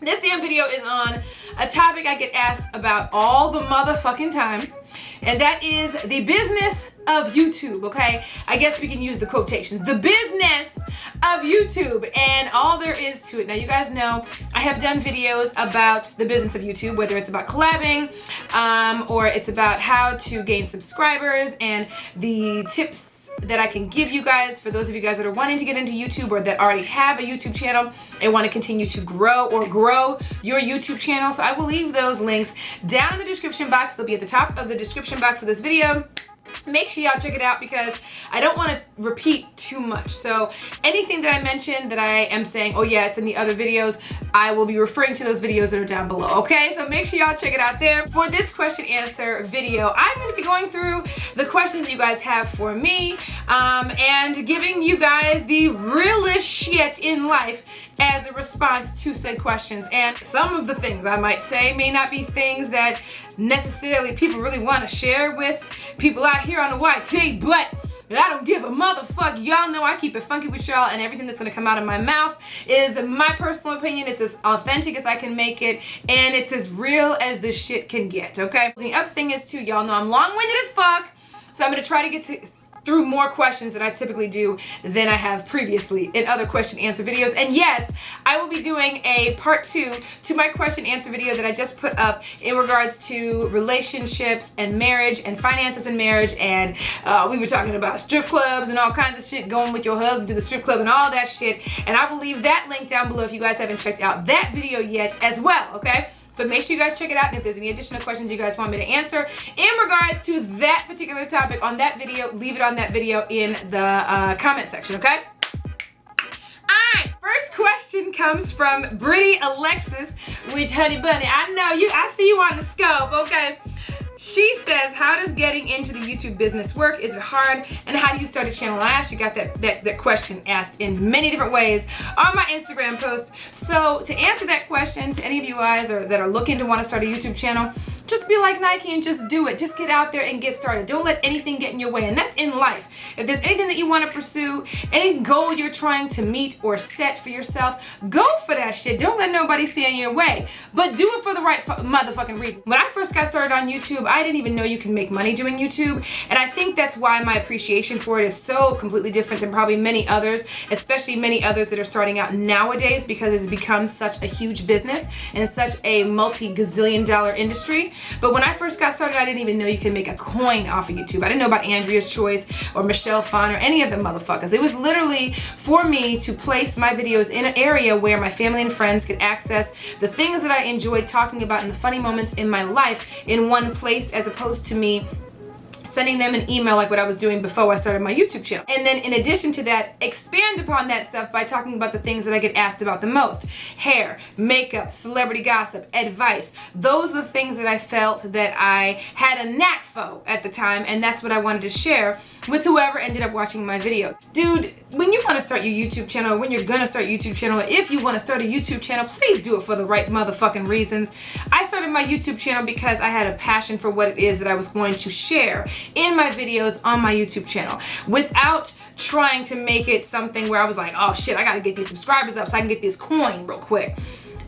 This damn video is on a topic I get asked about all the motherfucking time, and that is the business of YouTube, okay? I guess we can use the quotations. The business of YouTube and all there is to it. Now, you guys know I have done videos about the business of YouTube, whether it's about collabing or it's about how to gain subscribers and the tips that I can give you guys for those of you guys that are wanting to get into YouTube or that already have a YouTube channel and want to continue to grow your YouTube channel. So I will leave those links down in the description box. They'll be at the top of the description box of this video. Make sure y'all check it out because I don't want to repeat too much. So anything that I mentioned that I am saying, oh yeah, it's in the other videos, I will be referring to those videos that are down below, okay? So make sure y'all check it out there. For this question answer video, I'm going to be going through the questions that you guys have for me and giving you guys the realest shit in life as a response to said questions. And some of the things I might say may not be things that necessarily people really want to share with people out here on the YT, but I don't give a motherfuck. Y'all know I keep it funky with y'all, and everything that's gonna come out of my mouth is my personal opinion. It's as authentic as I can make it, and it's as real as this shit can get, okay? The other thing is too, y'all know I'm long-winded as fuck, so I'm gonna try to get through more questions than I typically do than I have previously in other question answer videos. And yes, I will be doing a part 2 to my question answer video that I just put up in regards to relationships and marriage and finances in marriage. And we were talking about strip clubs and all kinds of shit, going with your husband to the strip club and all that shit. And I will leave that link down below if you guys haven't checked out that video yet as well, okay? So make sure you guys check it out, and if there's any additional questions you guys want me to answer in regards to that particular topic on that video, leave it on that video in the comment section, okay? Alright, first question comes from Brittany Alexis, which, honey bunny, I know you, I see you on the scope, okay? She says, how does getting into the YouTube business work? Is it hard? And how do you start a channel? And I actually got that question asked in many different ways on my Instagram post. So to answer that question to any of you guys that are looking to want to start a YouTube channel, just be like Nike and just do it. Just get out there and get started. Don't let anything get in your way. And that's in life. If there's anything that you want to pursue, any goal you're trying to meet or set for yourself, go for that shit. Don't let nobody stand in your way. But do it for the right motherfucking reason. When I first got started on YouTube, I didn't even know you can make money doing YouTube. And I think that's why my appreciation for it is so completely different than probably many others, especially many others that are starting out nowadays, because it's become such a huge business and such a multi-gazillion-dollar industry. But when I first got started, I didn't even know you could make a coin off of YouTube. I didn't know about Andrea's Choice or Michelle Phan or any of them motherfuckers. It was literally for me to place my videos in an area where my family and friends could access the things that I enjoyed talking about and the funny moments in my life in one place, as opposed to me sending them an email like what I was doing before I started my YouTube channel. And then in addition to that, expand upon that stuff by talking about the things that I get asked about the most. Hair, makeup, celebrity gossip, advice. Those are the things that I felt that I had a knack for at the time, and that's what I wanted to share with whoever ended up watching my videos. Dude, when you want to start your YouTube channel, when you're gonna start a YouTube channel, if you want to start a YouTube channel, please do it for the right motherfucking reasons. I started my YouTube channel because I had a passion for what it is that I was going to share in my videos on my YouTube channel, without trying to make it something where I was like, oh shit, I gotta get these subscribers up so I can get this coin real quick.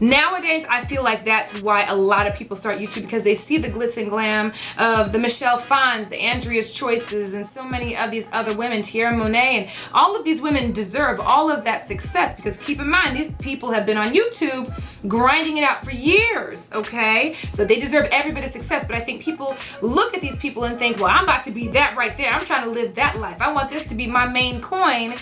Nowadays, I feel like that's why a lot of people start YouTube, because they see the glitz and glam of the Michelle Phans, the Andrea's Choices, and so many of these other women, Tierra Monet, and all of these women deserve all of that success, because keep in mind, these people have been on YouTube grinding it out for years, okay? So they deserve every bit of success, but I think people look at these people and think, well, I'm about to be that right there. I'm trying to live that life. I want this to be my main coin,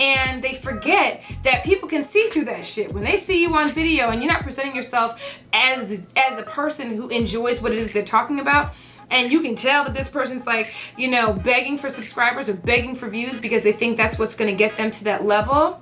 and they forget that people can see through that shit. When they see you on video and you're not presenting yourself as a person who enjoys what it is they're talking about, and you can tell that this person's like, you know, begging for subscribers or begging for views because they think that's what's going to get them to that level,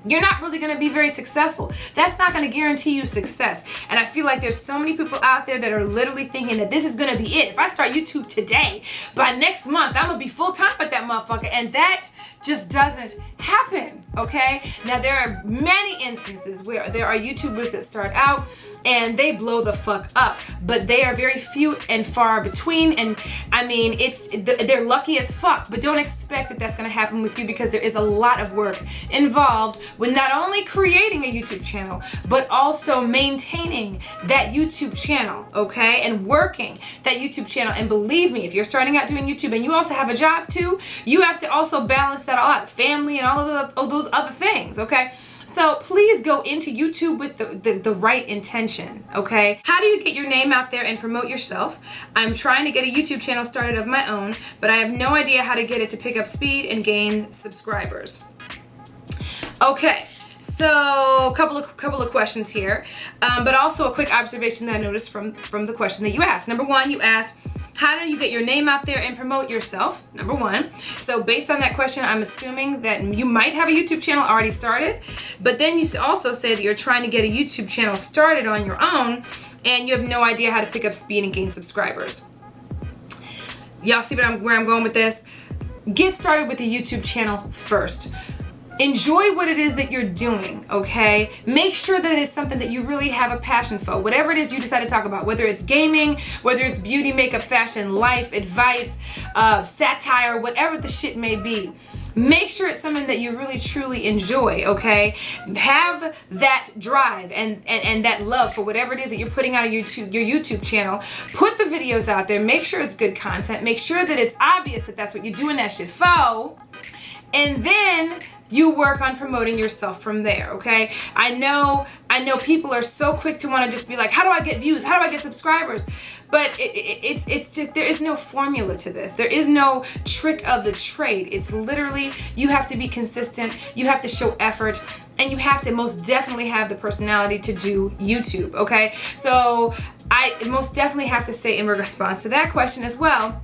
you're not really going to be very successful. That's not going to guarantee you success. And I feel like there's so many people out there that are literally thinking that this is going to be it. If I start YouTube today, by next month, I'm going to be full-time with that motherfucker. And that just doesn't happen, okay? Now, there are many instances where there are YouTubers that start out and they blow the fuck up, but they are very few and far between. And I mean, they're lucky as fuck, but don't expect that that's going to happen with you, because there is a lot of work involved with not only creating a YouTube channel, but also maintaining that YouTube channel, okay, and working that YouTube channel. And believe me, if you're starting out doing YouTube and you also have a job too, you have to also balance that all out, family and all of those other things, okay? So please go into YouTube with the right intention, okay? How do you get your name out there and promote yourself? I'm trying to get a YouTube channel started of my own, but I have no idea how to get it to pick up speed and gain subscribers. Okay, so a couple of questions here, but also a quick observation that I noticed from the question that you asked. Number one, you asked, how do you get your name out there and promote yourself? Number one. So based on that question, I'm assuming that you might have a YouTube channel already started, but then you also say that you're trying to get a YouTube channel started on your own and you have no idea how to pick up speed and gain subscribers. Y'all see where I'm going with this? Get started with the YouTube channel first. Enjoy what it is that you're doing, okay? Make sure that it's something that you really have a passion for. Whatever it is you decide to talk about, whether it's gaming, whether it's beauty, makeup, fashion, life, advice, satire, whatever the shit may be. Make sure it's something that you really truly enjoy, okay? Have that drive and that love for whatever it is that you're putting out on your YouTube channel. Put the videos out there. Make sure it's good content. Make sure that it's obvious that that's what you're doing that shit for. And then you work on promoting yourself from there, okay? I know people are so quick to want to just be like, how do I get views? How do I get subscribers? But it's just, there is no formula to this. There is no trick of the trade. It's literally, you have to be consistent, you have to show effort, and you have to most definitely have the personality to do YouTube, okay? So I most definitely have to say in response to that question as well,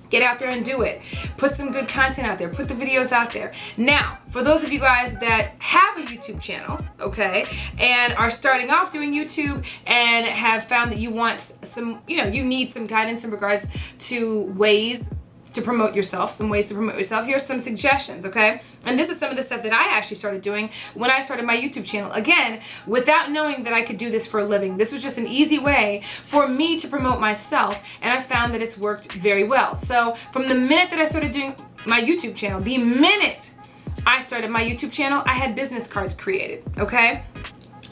get out there and do it. Put some good content out there. Put the videos out there. Now, for those of you guys that have a YouTube channel, okay, and are starting off doing YouTube and have found that you want some, you need some guidance in regards to ways to promote yourself, here's some suggestions, okay? And this is some of the stuff that I actually started doing when I started my YouTube channel. Again, without knowing that I could do this for a living. This was just an easy way for me to promote myself, and I found that it's worked very well. So from the minute that I started doing my YouTube channel, the minute I started my YouTube channel, I had business cards created, okay?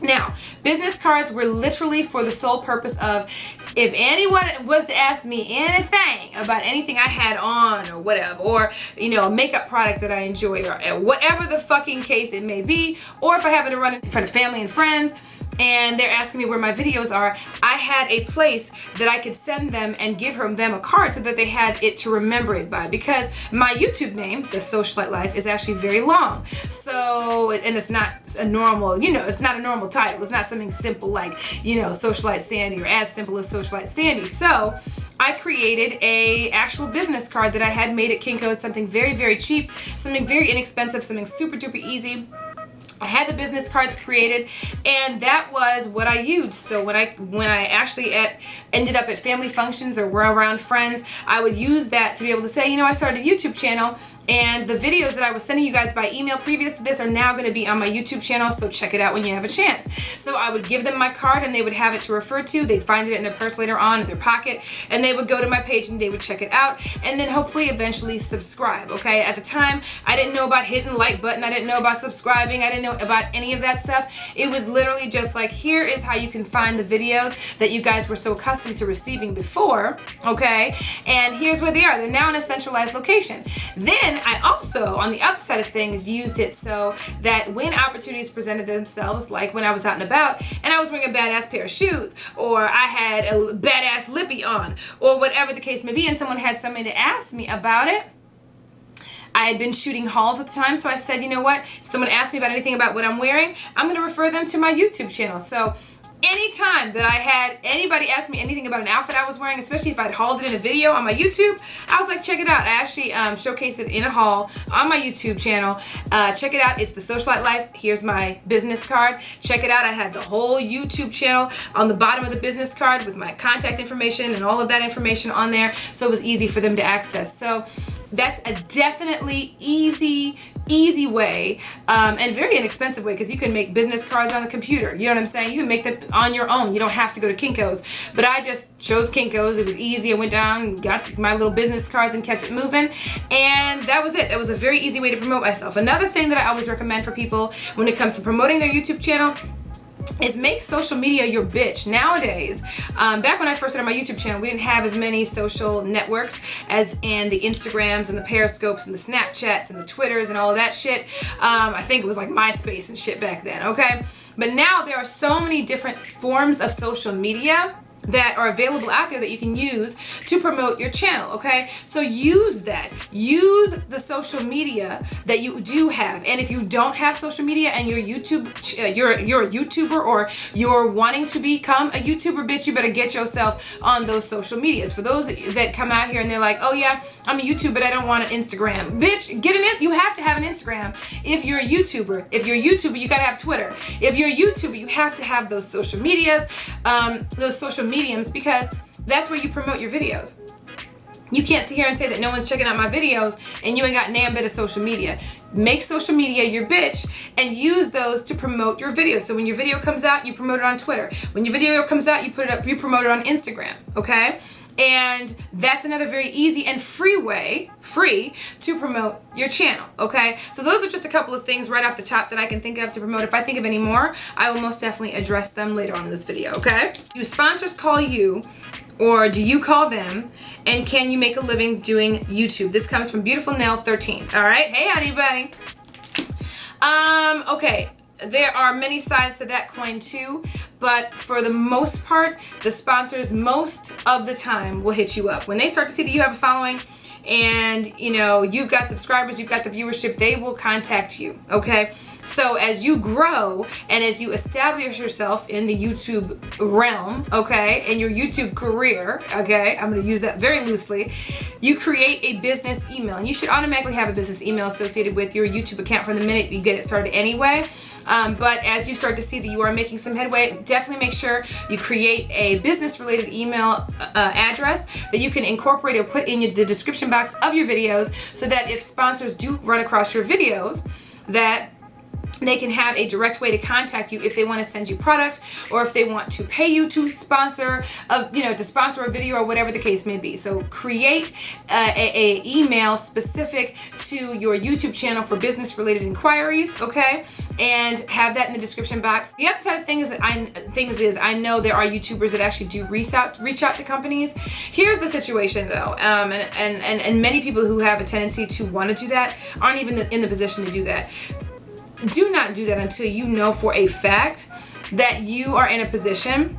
Now, business cards were literally for the sole purpose of, if anyone was to ask me anything about anything I had on or whatever, or, a makeup product that I enjoy, or whatever the fucking case it may be, or if I happen to run in front of family and friends and they're asking me where my videos are, I had a place that I could send them and give them a card so that they had it to remember it by. Because my YouTube name, The Socialite Life, is actually very long. So, and it's not a normal, it's not a normal title. It's not something simple like, Socialite Sandy, or as simple as Socialite Sandy. So I created a actual business card that I had made at Kinko's, something very, very cheap, something very inexpensive, something super duper easy. I had the business cards created, and that was what I used. So when I actually ended up at family functions or were around friends, I would use that to be able to say, I started a YouTube channel, and the videos that I was sending you guys by email previous to this are now going to be on my YouTube channel, so check it out when you have a chance. So I would give them my card, and they would have it to refer to. They'd find it in their purse later on, in their pocket, and they would go to my page and they would check it out, and then hopefully eventually subscribe, okay? At the time, I didn't know about hitting the like button. I didn't know about subscribing. I didn't know about any of that stuff. It was literally just like, here is how you can find the videos that you guys were so accustomed to receiving before, okay? And here's where they are. They're now in a centralized location. Then I also, on the other side of things, used it so that when opportunities presented themselves, like when I was out and about and I was wearing a badass pair of shoes, or I had a badass lippy on, or whatever the case may be, and someone had something to ask me about it, I had been shooting hauls at the time, so I said, you know what, if someone asks me about anything about what I'm wearing, I'm going to refer them to my YouTube channel. So anytime that I had anybody ask me anything about an outfit I was wearing, especially if I'd hauled it in a video on my YouTube, I was like, check it out. I actually showcased it in a haul on my YouTube channel. Check it out. It's The Socialite Life. Here's my business card. Check it out. I had the whole YouTube channel on the bottom of the business card with my contact information and all of that information on there, so it was easy for them to access. So that's a definitely easy easy way and very inexpensive way, because you can make business cards on the computer. You know what I'm saying? You can make them on your own. You don't have to go to Kinko's. But I just chose Kinko's. It was easy. I went down, got my little business cards and kept it moving. And that was it. That was a very easy way to promote myself. Another thing that I always recommend for people when it comes to promoting their YouTube channel is make social media your bitch. Nowadays, back when I first started my YouTube channel, we didn't have as many social networks as in the Instagrams and the Periscopes and the Snapchats and the Twitters and all of that shit. I think it was like MySpace and shit back then, okay? But now there are so many different forms of social media that are available out there that you can use to promote your channel, okay? So use that. Use the social media that you do have. And if you don't have social media and you're you're a YouTuber, or you're wanting to become a YouTuber, bitch, you better get yourself on those social medias. For those that come out here and they're like, oh yeah, I'm a YouTuber, but I don't want an Instagram. Bitch, get in it. You have to have an Instagram if you're a YouTuber. If you're a YouTuber, you gotta have Twitter. If you're a YouTuber, you have to have those social medias, those social mediums, because that's where you promote your videos. You can't sit here and say that no one's checking out my videos and you ain't got damn bit of social media. Make social media your bitch and use those to promote your videos. So when your video comes out, you promote it on Twitter. When your video comes out, you promote it on Instagram, okay? And that's another very easy and free to promote your channel, okay? So those are just a couple of things right off the top that I can think of to promote. If I think of any more, I will most definitely address them later on in this video, okay? Do sponsors call you, or do you call them? And can you make a living doing YouTube? This comes from Beautiful Nail 13. All right, hey honey bunny. Okay. There are many sides to that coin too, but for the most part, the sponsors most of the time will hit you up. When they start to see that you have a following and you know you've got subscribers, you've got the viewership, they will contact you, okay? So as you grow and as you establish yourself in the YouTube realm, okay, in your YouTube career, okay, I'm going to use that very loosely, you create a business email. And you should automatically have a business email associated with your YouTube account from the minute you get it started anyway. But as you start to see that you are making some headway, definitely make sure you create a business-related email address that you can incorporate or put in the description box of your videos, so that if sponsors do run across your videos, that they can have a direct way to contact you if they want to send you product, or if they want to pay you to sponsor a video, or whatever the case may be. So create a email specific to your YouTube channel for business related inquiries, okay? And have that in the description box. The other side of things is I know there are YouTubers that actually do reach out to companies. Here's the situation though, and many people who have a tendency to want to do that aren't even in the position to do that. Do not do that until you know for a fact that you are in a position.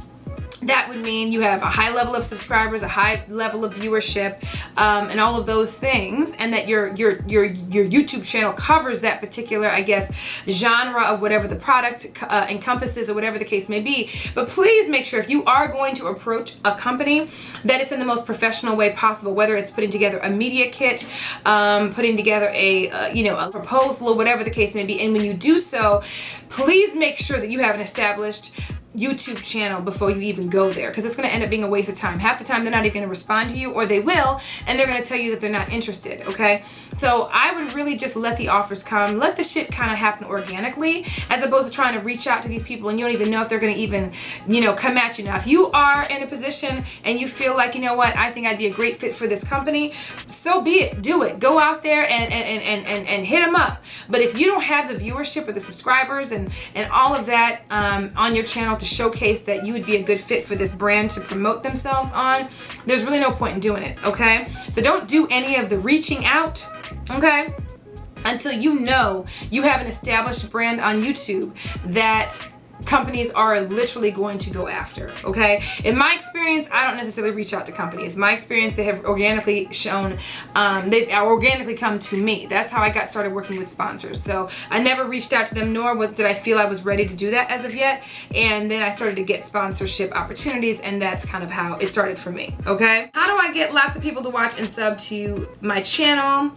That would mean you have a high level of subscribers, a high level of viewership, and all of those things, and that your YouTube channel covers that particular, I guess, genre of whatever the product encompasses, or whatever the case may be. But please make sure, if you are going to approach a company, that it's in the most professional way possible, whether it's putting together a media kit, putting together a proposal, or whatever the case may be. And when you do so, please make sure that you have an established YouTube channel before you even go there, because it's going to end up being a waste of time. Half the time they're not even going to respond to you, or they will, and they're going to tell you that they're not interested, okay? So I would really just let the offers come, let the shit kind of happen organically, as opposed to trying to reach out to these people and you don't even know if they're going to even, come at you. Now, if you are in a position and you feel like, you know what, I think I'd be a great fit for this company, so be it. Do it. Go out there and hit them up. But if you don't have the viewership or the subscribers and all of that on your channel to showcase that you would be a good fit for this brand to promote themselves on, there's really no point in doing it, okay? So don't do any of the reaching out, okay, until you know you have an established brand on YouTube that companies are literally going to go after, okay? In my experience, I don't necessarily reach out to companies. My experience, they have organically they've organically come to me. That's how I got started working with sponsors. So I never reached out to them, nor did I feel I was ready to do that as of yet. And then I started to get sponsorship opportunities, and that's kind of how it started for me, okay? How do I get lots of people to watch and sub to my channel?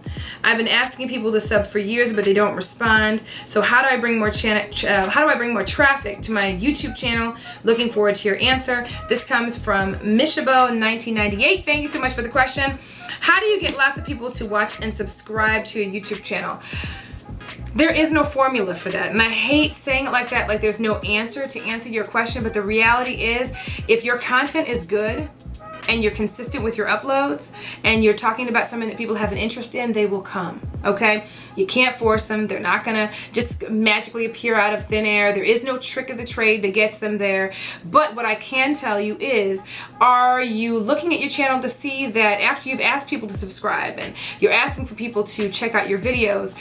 I've been asking people to sub for years, but they don't respond. So how do I bring more traffic to my YouTube channel? Looking forward to your answer. This comes from Mishabo1998. Thank you so much for the question. How do you get lots of people to watch and subscribe to your YouTube channel? There is no formula for that. And I hate saying it like that, like there's no answer to answer your question. But the reality is, if your content is good and you're consistent with your uploads and you're talking about something that people have an interest in, they will come, okay? You can't force them. They're not gonna just magically appear out of thin air. There is no trick of the trade that gets them there. But what I can tell you is, are you looking at your channel to see that after you've asked people to subscribe and you're asking for people to check out your videos,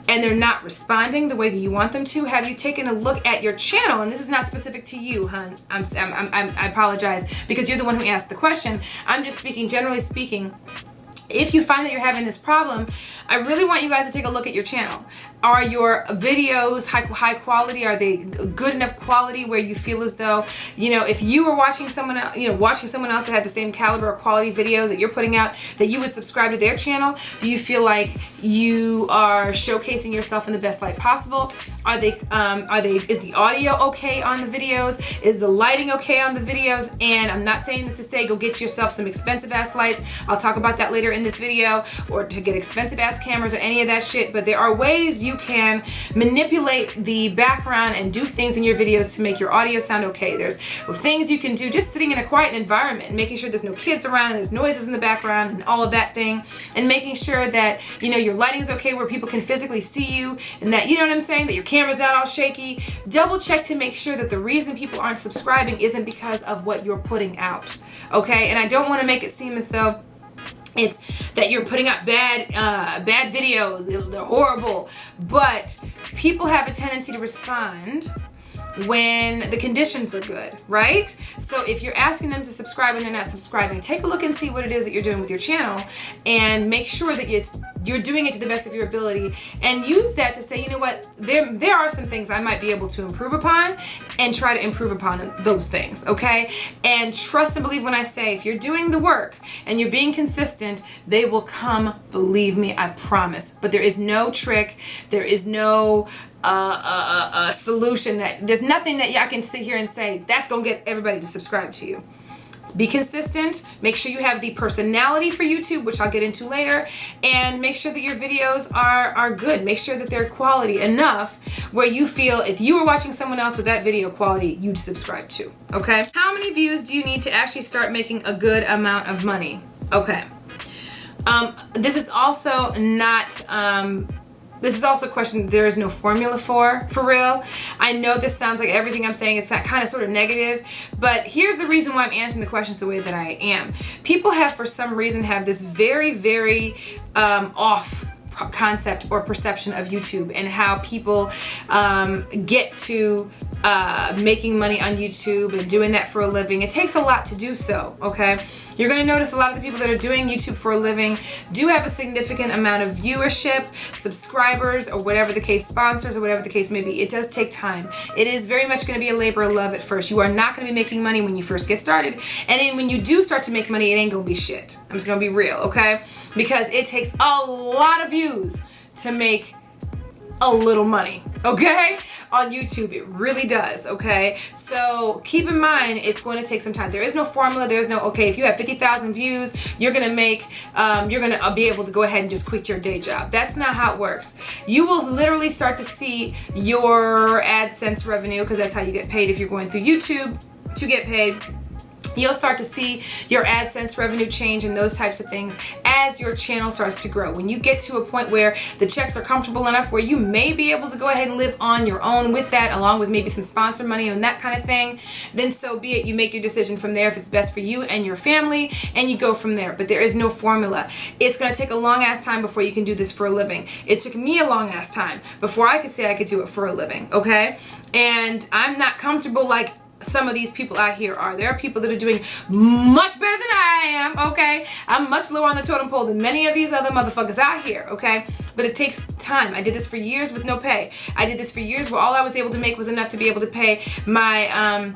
and they're not responding the way that you want them to? Have you taken a look at your channel? And this is not specific to you, hon. I apologize, because you're the one who asked the question. I'm just speaking, generally speaking. If you find that you're having this problem, I really want you guys to take a look at your channel. Are your videos high quality? Are they good enough quality where you feel as though, if you were watching someone else, that had the same caliber or quality videos that you're putting out, that you would subscribe to their channel? Do you feel like you are showcasing yourself in the best light possible? Is the audio okay on the videos? Is the lighting okay on the videos? And I'm not saying this to say go get yourself some expensive ass lights. I'll talk about that later in this video, or to get expensive ass cameras or any of that shit. But there are ways you can manipulate the background and do things in your videos to make your audio sound okay. There's things you can do just sitting in a quiet environment and making sure there's no kids around and there's noises in the background and all of that thing, and making sure that your lighting is okay where people can physically see you, and that that your camera's not all shaky. Double check to make sure that the reason people aren't subscribing isn't because of what you're putting out, okay? And I don't want to make it seem as though it's that you're putting out bad videos, they're horrible, but people have a tendency to respond when the conditions are good, right? So if you're asking them to subscribe and they're not subscribing, take a look and see what it is that you're doing with your channel, and make sure that you're doing it to the best of your ability, and use that to say, there are some things I might be able to improve upon, and try to improve upon those things, okay? And trust and believe when I say, if you're doing the work and you're being consistent, they will come, believe me, I promise. But there is no trick, there is no a solution, that there's nothing that I can sit here and say that's gonna get everybody to subscribe to you. Be consistent, make sure you have the personality for YouTube, which I'll get into later, and make sure that your videos are good. Make sure that they're quality enough where you feel if you were watching someone else with that video quality, you'd subscribe to, okay? How many views do you need to actually start making a good amount of money? Okay. This is also not This is also a question there is no formula for real. I know this sounds like everything I'm saying is kind of sort of negative, but here's the reason why I'm answering the questions the way that I am. People have, for some reason, have this very, very off concept or perception of YouTube and how people get to making money on YouTube and doing that for a living. It takes a lot to do so, okay? You're going to notice a lot of the people that are doing YouTube for a living do have a significant amount of viewership, subscribers, or whatever the case, sponsors, or whatever the case may be. It does take time. It is very much going to be a labor of love at first. You are not going to be making money when you first get started. And then when you do start to make money, it ain't going to be shit. I'm just going to be real, okay? Because it takes a lot of views to make a little money, okay? On YouTube, it really does, okay? So keep in mind, it's going to take some time. There is no formula. There's no, okay, if you have 50,000 views, you're going to make, you're going to be able to go ahead and just quit your day job. That's not how it works. You will literally start to see your AdSense revenue, because that's how you get paid if you're going through YouTube to get paid. You'll start to see your AdSense revenue change and those types of things as your channel starts to grow. When you get to a point where the checks are comfortable enough where you may be able to go ahead and live on your own with that, along with maybe some sponsor money and that kind of thing, then so be it. You make your decision from there if it's best for you and your family, and you go from there. But there is no formula. It's going to take a long ass time before you can do this for a living. It took me a long ass time before I could say I could do it for a living, okay? And I'm not comfortable like some of these people out here are. There are people that are doing much better than I am, okay? I'm much lower on the totem pole than many of these other motherfuckers out here, okay? But it takes time. I did this for years with no pay. I did this for years where all I was able to make was enough to be able to pay my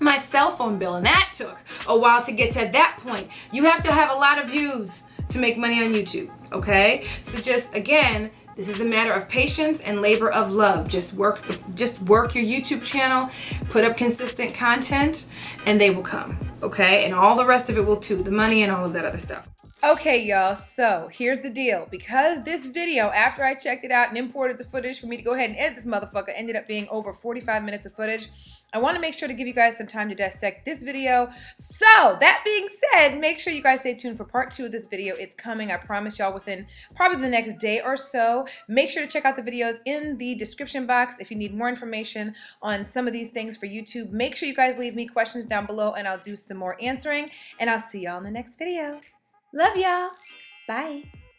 my cell phone bill, and that took a while to get to that point. You have to have a lot of views to make money on YouTube, okay? So just, again, this is a matter of patience and labor of love. Just work your YouTube channel, put up consistent content, and they will come, okay? And all the rest of it will too, the money and all of that other stuff. Okay, y'all, so here's the deal. Because this video, after I checked it out and imported the footage for me to go ahead and edit this motherfucker, ended up being over 45 minutes of footage, I want to make sure to give you guys some time to dissect this video. So, that being said, make sure you guys stay tuned for part 2 of this video. It's coming, I promise y'all, within probably the next day or so. Make sure to check out the videos in the description box if you need more information on some of these things for YouTube. Make sure you guys leave me questions down below and I'll do some more answering. And I'll see y'all in the next video. Love y'all. Bye.